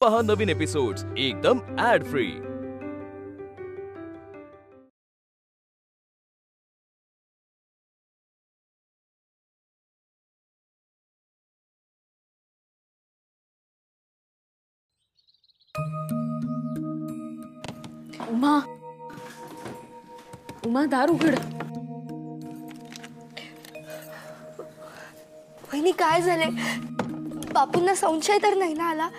पहा नवीन एपिसोड्स एकदम add free. Uma, Uma दार उघड। वहिनी काय झाले? बापूंना संशय तर नाही ना आला?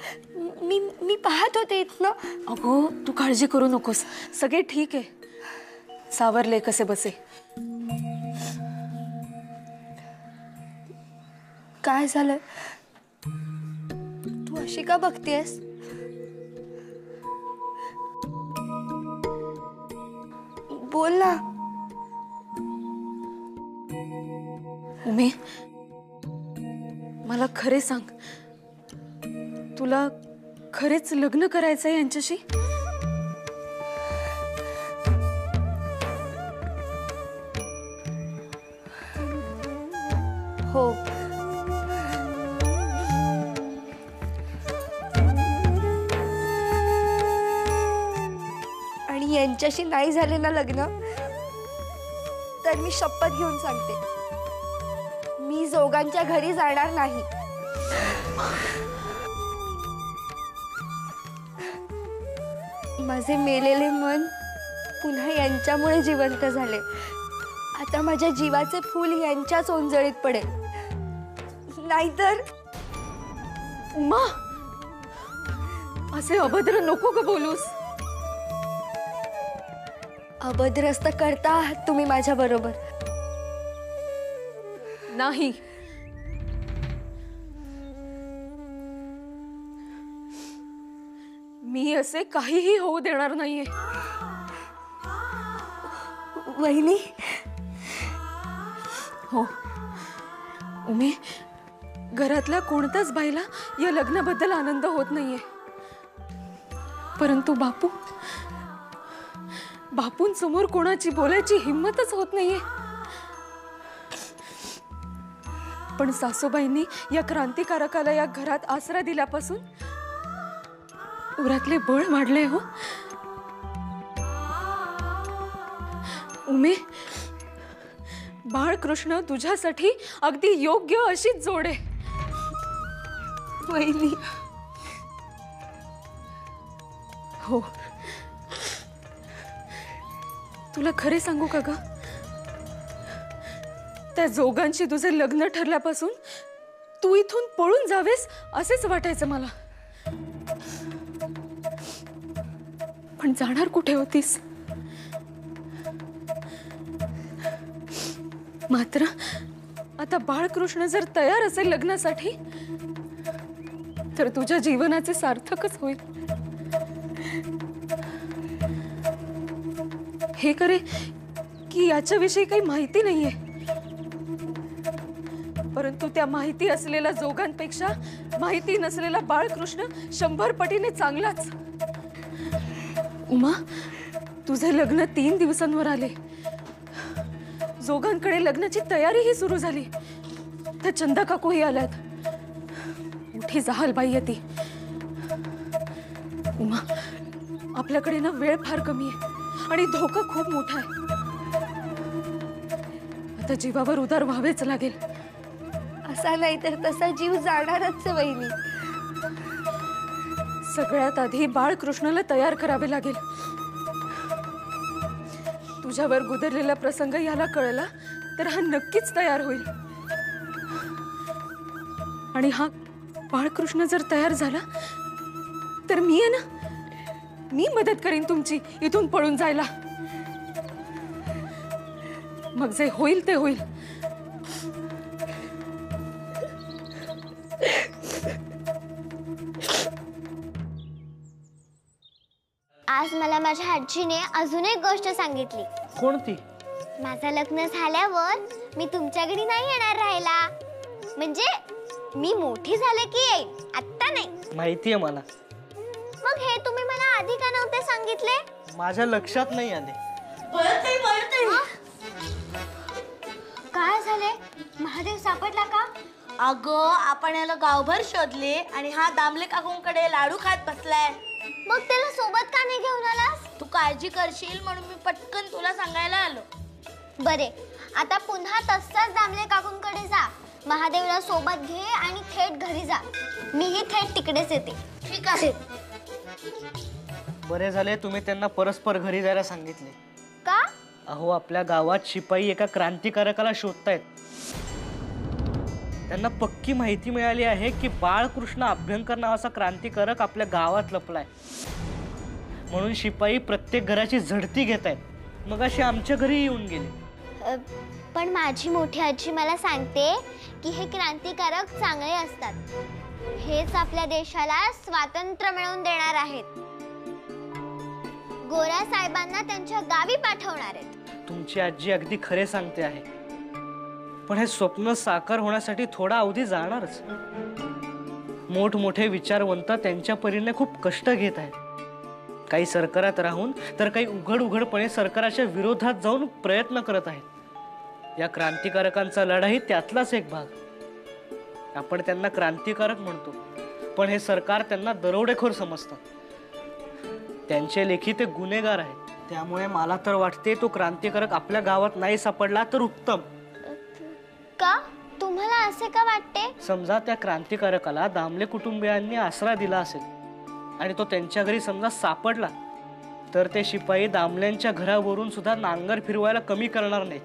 मी मी पाहत होते इथनं। अगो तू काळजी करू नकोस, सगळे ठीक आहे, सावरले कसे बसे। काय झालं? तू अशी का बघतेस? बोल ना। उमे, मला खरे सांग, तुला खरेच लग्न करायचंय यांच्याशी? हो। आणि यांच्याशी नाही झाले ना लग्न, तर मी शपथ घेऊन सांगते, मी जोगांच्या घरी जाणार नाही। माझे मेलेले मन पुन्हा यांच्यामुळे जिवंत झाले। आता माझ्या जीवाचे फूल यांच्याच ओंजळीत पडेल, नाहीतर। उमा, असे अभद्र नको ग बोलूस। अभद्रस्त करता आहात तुम्ही माझ्या बरोबर। नाही, मी असे काहीही होऊ देणार नाहीये। वहिनी, हो उमे, घरातल्या कोणत्याच बाईला या लग्नाबद्दल आनंद होत नाहीये, परंतु बापूंसमोर कोणाची बोलायची हिम्मतच होत नाहीये। पण सासूबाईंनी या क्रांतिकारकाला या घरात आसरा दिल्यापासून उरातले बळ वाढले हो। उमे, बाळकृष्ण तुझ्यासाठी अगदी योग्य अशीच जोड आहे। वहिनी, हो, तुला खरे सांगू का ग, त्या जोगांशी तुझे लग्न ठरल्यापासून तू इथून पळून जावेस असेच वाटायचं मला। पण जाणार कुठे होतीस? मात्र आता बाळकृष्ण जर तयार असेल लग्नासाठी, तर तुझ्या जीवनाचे सार्थकच होईल। हे करे की याच्याविषयी काही माहिती नाहीये, परंतु त्या माहिती असलेल्या जोगांपेक्षा माहिती नसलेला बाळकृष्ण 100 पटीने चांगलाच। उमा, तुझे लग्न 3 दिवसांवर आले, जोगांकडे लग्नाची तयारीही सुरू झाली, त्या चंदा काकूही आल्यात, मोठी जहालबाई आहे ती। उमा, आपल्याकडे ना वेळ फार कमी आहे आणि धोका खूप मोठा आहे, आता जीवावर उदार व्हावेच लागेल। असा नाही तर तसा जीव जाणारच आहे वहिनी। सगळ्यात आधी बाळकृष्णाला तयार करावे लागेल। तुझ्यावर गुदरलेला प्रसंग याला कळला तर हा नक्कीच तयार होईल, आणि हा बाळकृष्ण जर तयार झाला तर मी आहे ना, मी मदत करीन तुमची इथून पळून जायला। मग जे होईल ते होईल। आज मला माझ्या आजीने अजून एक गोष्ट सांगितली। कोणती? माझं लग्न झाल्यावर मी तुमच्याकडे नाही येणार राहायला, म्हणजे मी मोठी झाले की येईन, आता नाही। माहिती आहे मला। मग हे तुम्ही मला आधी का नव्हते सांगितले? माझ्या लक्षात नाही आले। काय झाले? महादेव सापडला का? अगं आपण याला गावभर शोधले आणि हा दामले काकूंकडे लाडू खात बसलाय. मग त्याला सोबत का नाही घेऊन आलास? तू काळजी करशील म्हणून मी पटकन तुला सांगायला आलो. बरे, आता पुन्हा तसाच दामले काकूंकडे जा, महादेवला सोबत घे आणि थेट घरी जा. मीही थेट तिकडेच येते. ठीक आहे. बरे झाले तुम्ही त्यांना परस्पर घरी जायला सांगितले. का? अहो आपल्या गावात शिपाई एका क्रांतिकारकाला शोधतायत. त्यांना पक्की माहिती मिळाली आहे की बाळकृष्ण अभ्यंकर नावाचा क्रांतिकारक आपल्या गावात लपलाय. म्हणून शिपाई प्रत्येक घराची झडती घेत आहेत. मग अशी आमच्या घरी येऊन गेले. पण माझी मोठी आजी मला सांगते की हे क्रांतिकारक चांगले असतात. हेच आपल्या देशाला स्वातंत्र्य मिळवून देणार आहेत. गोरा साहेबांना त्यांच्या गावी पाठवणार आहेत. तुमची आजी अगदी खरे सांगते आहे. पण हे स्वप्न साकार होण्यासाठी थोडा अवधी जाणारच. मोठमोठे विचारवंत त्यांच्या परीने खूप कष्ट घेत आहेत. काही सरकारात राहून तर काही उघडपणे सरकाराच्या विरोधात जाऊन प्रयत्न करत आहेत. या क्रांतिकारकांचा लढाई त्यातलाच एक भाग. आपण त्यांना क्रांतिकारक म्हणतो, पण हे सरकार त्यांना दरोडेखोर समजतात. त्यांचे लेखी ते गुन्हेगार आहेत. त्यामुळे मला तर वाटते तो क्रांतिकारक आपल्या गावात नाही सापडला तर उत्तम. का? तुम्हाला असे का वाटते? समजा त्या क्रांतिकारकाला दामले कुटुंबियांनी आसरा दिला असेल आणि तो त्यांच्या घरी समजा सापडला, तर ते शिपाई दामल्यांच्या घरावरून सुद्धा नांगर फिरवायला कमी करणार नाहीत.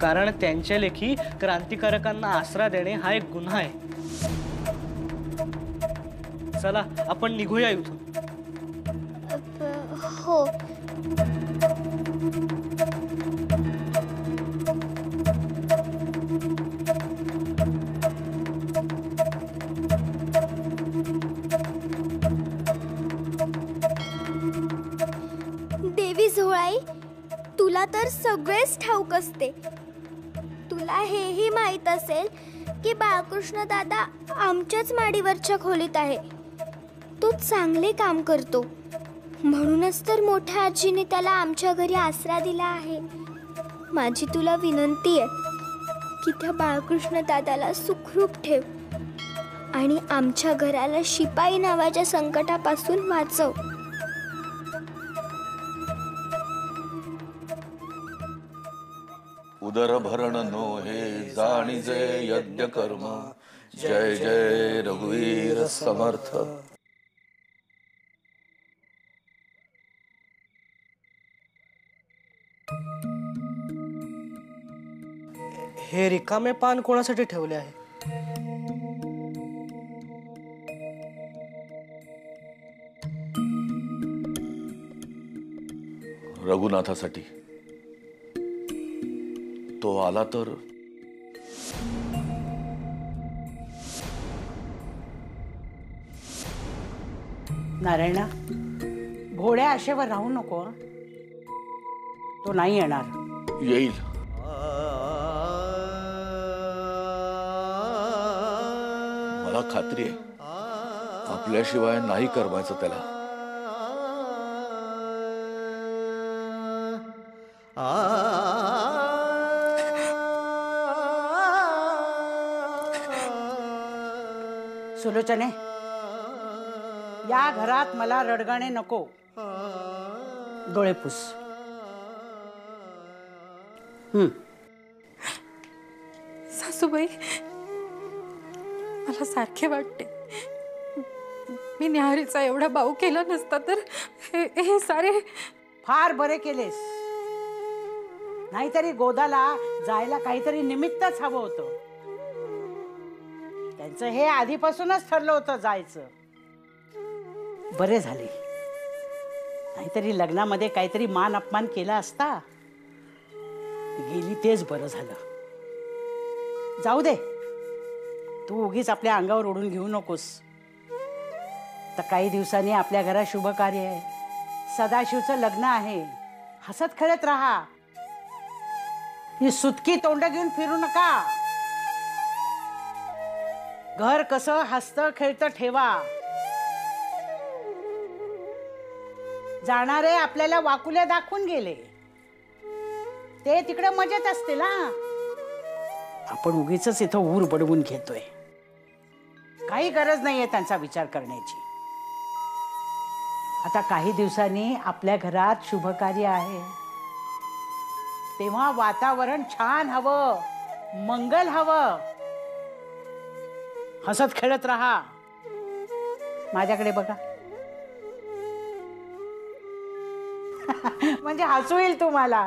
कारण त्यांच्या लेखी क्रांतिकारकांना आसरा देणे हा एक गुन्हा आहे. चला आपण निघूया इथून. हो. देवी झोळाई, तुला तर सगळेच ठाऊक असते. तुला हेही माहित असेल की बाळकृष्ण दादा आमच्याच माडीवरच्या खोलीत आहे. तो चांगले काम करतो, म्हणूनच तर मोठ्या आजीने त्याला आमच्या घरी आसरा दिला आहे. माझी तुला विनंती आहे की त्या बाळकृष्ण दादाला सुखरूप ठेव आणि आमच्या घराला शिपाई नावाच्या संकटापासून वाचव. उदरभरण नो हे जाणीजे यज्ञ कर्म. जय जय रघुवीर समर्थ. हे रिकामे पान कोणासाठी ठेवले आहे? रघुनाथासाठी. तो आला तर. नारायणा, घोड्या आशेवर राहू नको. तो नाही येणार. येईल. मला खात्री आहे आपल्याशिवाय नाही करमायचं त्याला. सुलोचने, या घरात मला रडगाणे नको. डोळे पुस. सासूबाई, मला सारखे वाटते मी न्याहारीचा एवढा बाऊ केला नसता तर हे सारे. फार बरे केलेस. नाहीतरी गोदाला जायला काहीतरी निमित्तच हवं होतं. त्यांचं हे आधीपासूनच ठरलं होतं जायचं. बरे झाले. नाहीतरी लग्नामध्ये काहीतरी मान अपमान केला असता. गेली तेच बरं झालं. जाऊ दे, तू उगीच आपल्या अंगावर ओढून घेऊ नकोस. तर काही दिवसांनी आपल्या घरात शुभ कार्य आहे. सदाशिवचं लग्न आहे. हसत खेळत राहा. ही सुटकी तोंड घेऊन फिरू नका. घर कसं हसतं खेळतं ठेवा. जाणारे आपल्याला वाकुल्या दाखवून गेले. ते तिकडे मजेत असतील. हा, आपण उगीच इथं ऊर बडवून घेतोय. काही गरज नाहीये त्यांचा विचार करण्याची. आता काही दिवसांनी आपल्या घरात शुभकार्य आहे, तेव्हा वातावरण छान हवं, मंगल हवं. हसत खेळत राहा. माझ्याकडे बघा. म्हणजे हसू येईल तुम्हाला.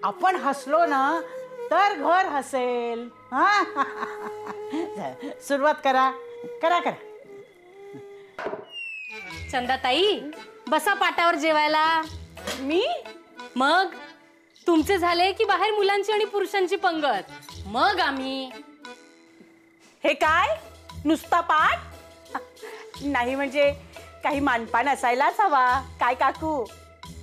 आपण हसलो ना तर घर हसेल. सुरुवात करा करा करा. चंदाताई, बसा पाटावर जेवायला. मी मग तुमचे झाले की बाहेर मुलांची आणि पुरुषांची पंगत, मग आम्ही. हे काय नुसता पाठ? नाही म्हणजे काही मानपान असायलाच हवा. काय काकू?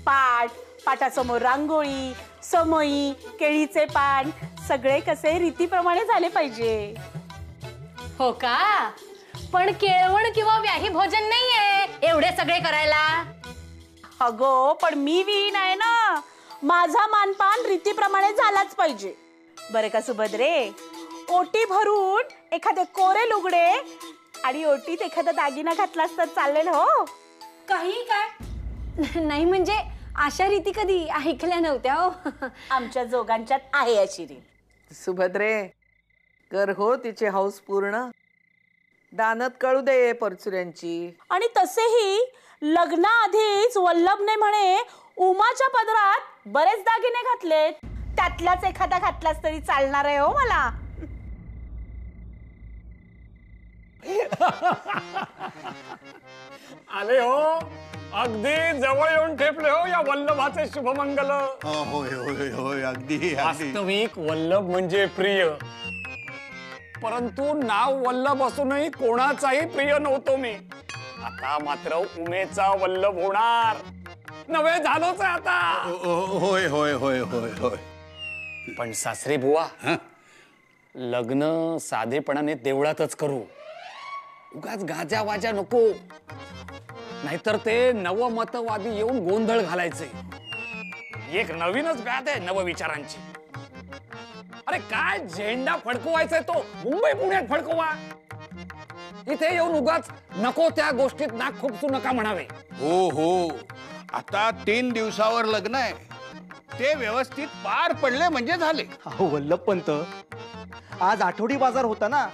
पाठ, पाठासमोर रांगोळी, समई, केळीचे पान सगळे कसे रीतीप्रमाणे झाले पाहिजे. हो का? पण केळवण किंवा व्याही भोजन नाहीये एवढे सगळे करायला. अगो पण मी विहीन आहे ना. माझा मानपान रीतीप्रमाणे झालाच पाहिजे. बरे का सुभद्रे? ओटी भरून एखादे कोरे लुगडे आणि ओटीत एखादा दागिना घातलास तर चालेल. हो काही काय नाही म्हणजे अशा रीती कधी ऐकल्या नव्हत्या. हो आमच्या जोगांच्यात आहे अशी रीत. सुभद्रे, कर हो तिचे हौस पूर्ण. दानत कळू दे परचुऱ्यांची. आणि तसेही लग्नाआधीच वल्लभने म्हणे उमाच्या पदरात बरेच दागिने घातलेत. त्यातलाच एखादा घातलास तरी चालणार आहे. हो मला आले हो, अगदी जवळ येऊन ठेपले हो या वल्लभाचे शुभमंगल. होय होय होय, अगदी वास्तविक वल्लभ म्हणजे प्रिय, परंतु नाव वल्लभ असूनही कोणाचाही प्रिय नव्हतो मी. आता मात्र उमेचा वल्लभ होणार. नवे झालोच आहे आता. होय होय होय होय होय. पण सासरे बुवा, लग्न साधेपणाने देवळातच करू. उगाच गाजा वाजा नको, नाहीतर ते नवमतवादी येऊन गोंधळ घालायचे. एक नवीनच व्याध आहे नवविचारांची. अरे काय झेंडा फडकवायचाय तो मुंबई पुण्यात फडकवा. इथे येऊन उगाच नको त्या गोष्टीत नाक खुपसू नका म्हणावे. हो हो, आता 3 दिवसावर लग्न आहे, ते व्यवस्थित पार पडले म्हणजे झाले. अहो वल्लभ पंत, आज आठवडी बाजार होता ना,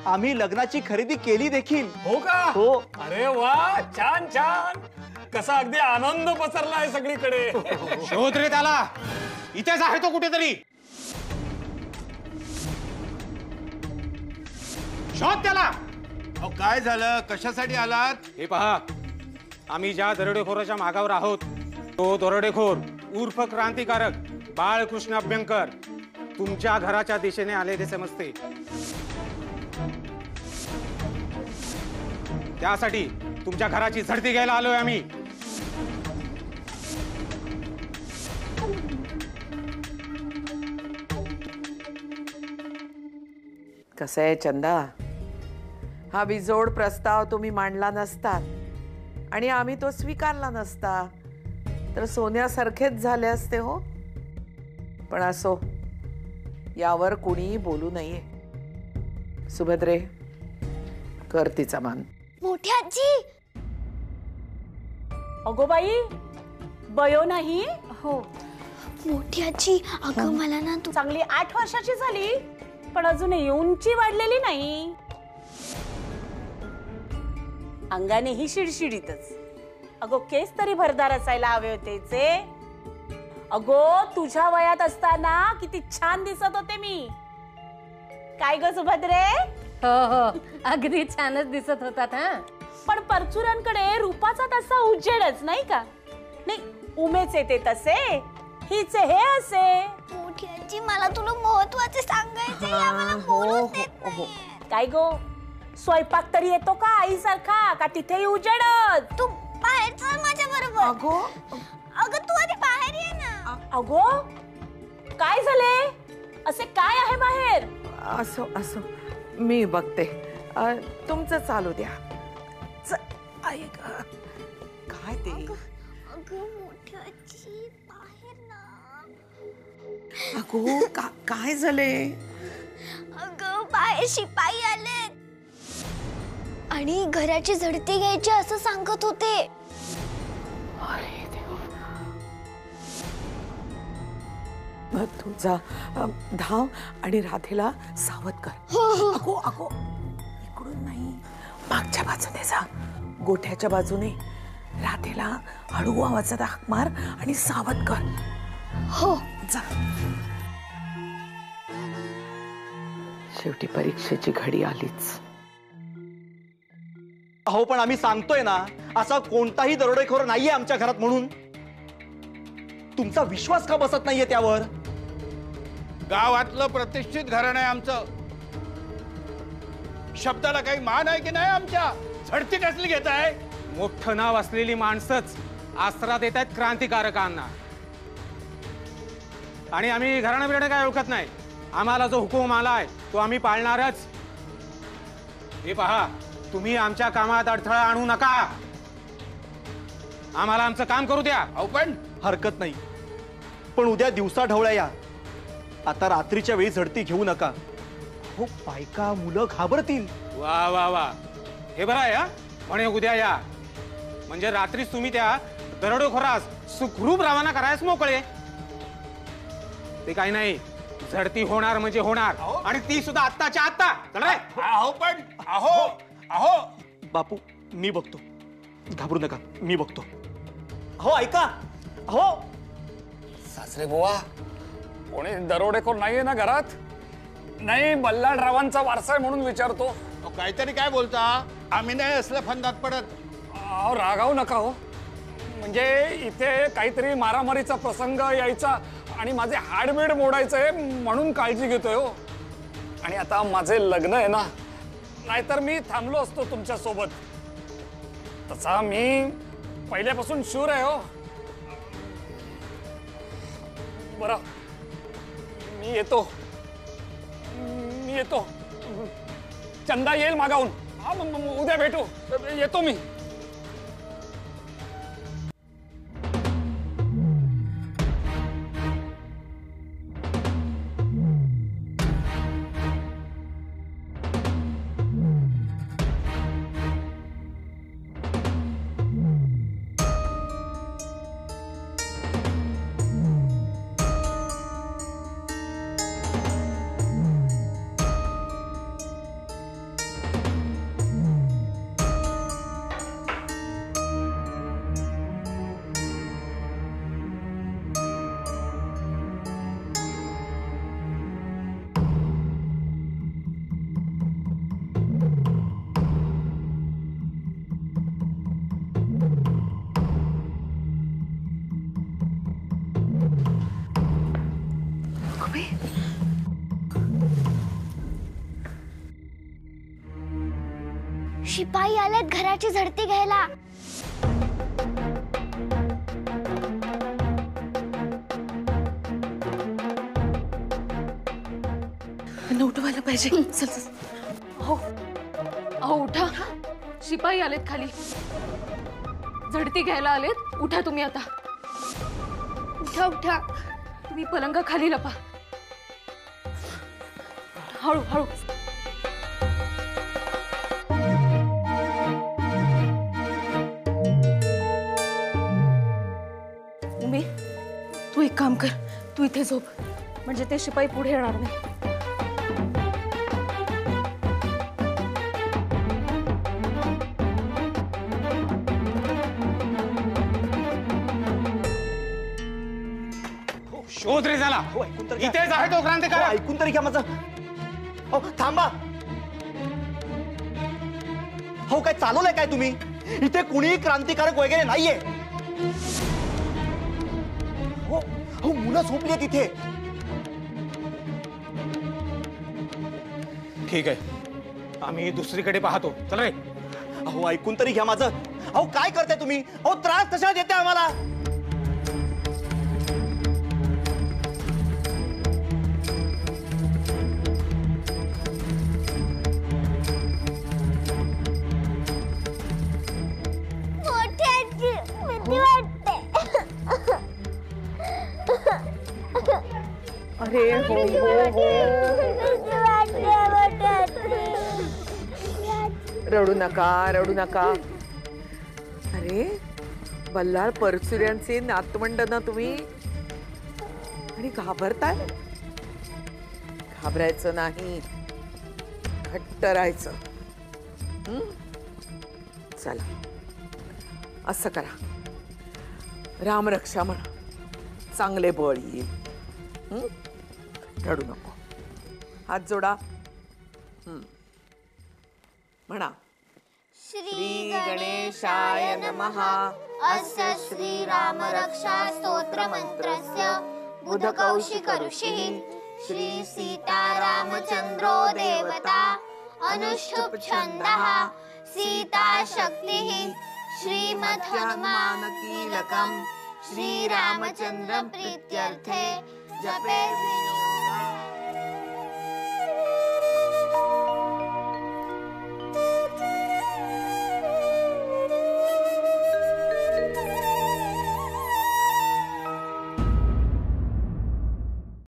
आम्ही लग्नाची खरेदी केली देखील. हो का? हो. अरे वा, छान छान. कसा अगदी आनंद पसरला आहे सगळीकडे. शोध रे त्याला, इथेच आहे तो कुठेतरी. शोध त्याला. अहो काय झालं, कशासाठी आलात? हे पहा, आम्ही ज्या दरोडेखोराच्या मागावर आहोत तो दरोडेखोर उर्फ क्रांतिकारक बाळकृष्ण अभ्यंकर तुमच्या घराच्या दिशेने आलेले समजते. त्यासाठी तुमच्या घराची झडती घ्यायला आलोय आम्ही. कसं आहे चंदा, हा बिजोड प्रस्ताव तुम्ही मांडला नसता आणि आम्ही तो स्वीकारला नसता तर सोन्यासारखेच झाले असते. हो पण असो, यावर कुणी बोलू नये. सुभद्रे, कर तिचा मान. मोठी आजी. अगो बाई, बयो नाही. हो मोठी आजी, अगं मला ना तू चांगली 8 वर्षाची झाली पण अजूनही उंची वाढलेली नाही. अंगानेही शिडशिडीतच. अगो केस तरी भरदार असायला हवे होतेचे. अगो तुझ्या वयात असताना किती छान दिसत होते मी. काय ग सुभद्रे? हो हो, अगदी छानच दिसत होतात. हा पण परचुरांकडे रूपाचा तसा उजेडच नाही का? नाही, उमेचे ते तसे, हिचे हे असे. मोठी आजी, मला तुला महत्वाचे सांगायचे, आम्हाला बोलूच देत नाही. काय गो, स्वयंपाक तरी येतो का आईसारखा, का तिथेही उजेडच? तू बाहेर चल माझ्या बरोबर. अगो अगं तू आधी बाहेर ये ना. अगो काय झाले? असे काय आहे बाहेर? असो असो, मी बघते. तुमचं चालू द्या. ऐक, काय ते? अगं मोठी आजी, बाहेर ना. अगो काय झाले? अगं बाहेर शिपाई आले आणि घराची झडती घ्यायची असं सांगत होते. अरे देवा. मग तू जा, धाव आणि राधेला सावध कर. अगो अगो इकडून नाही, मागच्या बाजूने जा, गोठ्याच्या बाजूने. राधेला हळू आवाजात हाक मार आणि सावध कर. हो जा. शेवटी परीक्षेची घडी आलीच. अहो पण आम्ही सांगतोय ना, असा कोणताही दरोडेखोर नाहीये आमच्या घरात म्हणून. तुमचा विश्वास का बसत नाहीये त्यावर? गावातलं प्रतिष्ठित घराणं आहे आमचं. शब्दाला काही मान आहे की नाही आमच्या? झडती कसली घेताय? मोठं नाव असलेली माणसंच आसरा देत आहेत क्रांतिकारकांना. आणि आम्ही घराणं बिराणं काय ओळखत नाही. आम्हाला जो हुकूम आलाय तो आम्ही पाळणारच. हे पहा, तुम्ही आमच्या कामात अडथळा आणू नका. आम्हाला आमचं काम करू द्या. अहो पण हरकत नाही, पण उद्या दिवसा ढवळ्या या. आता रात्रीच्या वेळी झडती घेऊ नका. हो, बायका मुलं घाबरतील. वा वा वा, हे बरं आहे. म्हणे उद्या या, म्हणजे रात्रीच तुम्ही त्या दरोडेखोरास सुखरूप रवाना करायस मोकळे. ते काही नाही, झडती होणार म्हणजे होणार, आणि ती सुद्धा आत्ताच्या आत्ता. अहो पण अहो अहो बापू, मी बघतो, घाबरू नका, मी बघतो. हो ऐका. हो सासरे बुवा, कोणी दरोडेखोर नाहीये ना घरात? नाही, बल्लाळरावांचा वारसा आहे म्हणून विचारतो. काहीतरी काय बोलता? आम्ही नाही असल्या फंदात पडत. रागावू नका हो. म्हणजे इथे काहीतरी मारामारीचा प्रसंग यायचा आणि माझे हाडबीड मोडायचंय म्हणून काळजी घेतोय हो. आणि आता माझे लग्न आहे ना, नाहीतर मी थांबलो असतो तुमच्या सोबत. तसा मी पहिल्यापासून शूर आहे हो. बरं, मी येतो. चंदा येईल मागावून. उद्या भेटू. येतो मी. शिपाई आलेत घराची झडती घ्यायला. उठवायला पाहिजे. चल चल. हो अहो उठा, शिपाई आलेत खाली, झडती घ्यायला आलेत. उठा तुम्ही आता. उठा उठा. तुम्ही पलंगा खाली लपा. हळू हळू. उमे, तू एक काम कर, तू इथे झोप, म्हणजे ते शिपाई पुढे येणार नाही. शोध रे झाला. इथेच आहे तो क्रांतिकारक. ऐकून तरी घ्या माझं. हो थांबा. हो काय चालवलंय काय तुम्ही? इथे कुणीही क्रांतिकारक वगैरे नाहीये. हो हो, मुलं झोपली आहेत इथे. ठीक आहे, आम्ही दुसरीकडे पाहतो. चल रे. अहो ऐकून तरी घ्या माझं. अहो काय करताय तुम्ही? अहो त्रास कशा देते आम्हाला? अरे हो हो रडू नका रडू नका. अरे बल्लाळ परचुऱ्यांचे नातवंड ना तुम्ही आणि घाबरताय. घाबरायचं नाही, घट्ट राहायचं. चला असं करा, रामरक्षा म्हणा, चांगले बळ येईल. रडू नको, हात जोडा. म्हणा श्री गणेशाय नमः. अस्य श्री राम रक्षा स्तोत्र मंत्रस्य बुधकौशिक ऋषिः श्री सीता रामचंद्रो देवता अनुष्ठुप छन्दः सीता शक्तिः श्रीमद् हनुमान कीलकम् श्री रामचंद्र प्रीत्यर्थे जपे